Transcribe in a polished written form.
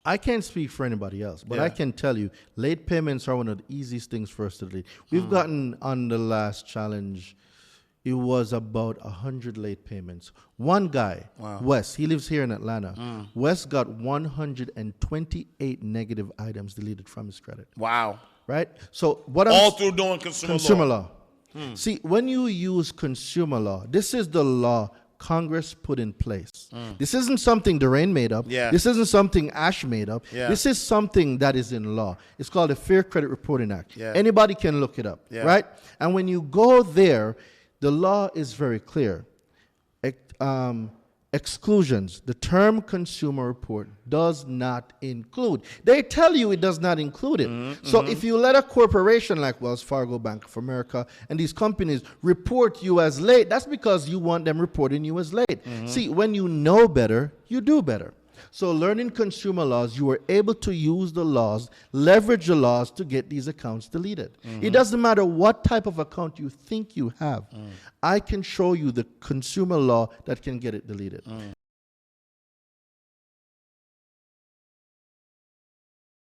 I can't speak for anybody else, but Yeah. I can tell you, late payments are one of the easiest things for us to delete. We've gotten on the last challenge, it was about 100 late payments. One guy, Wes, he lives here in Atlanta. Wes got 128 negative items deleted from his credit. Wow. Right? So what I'm All through doing consumer law. See, when you use consumer law, this is the law Congress put in place. This isn't something Doreen made up. Yeah. This isn't something Ash made up. Yeah. This is something that is in law. It's called the Fair Credit Reporting Act. Yeah. Anybody can look it up, Yeah. right? And when you go there, the law is very clear. Exclusions, the term consumer report does not include. They tell you it does not include it. So if you let a corporation like Wells Fargo, Bank of America, and these companies report you as late, that's because you want them reporting you as late. See, when you know better, you do better. So learning consumer laws, you are able to use the laws, leverage the laws to get these accounts deleted. It doesn't matter what type of account you think you have. I can show you the consumer law that can get it deleted.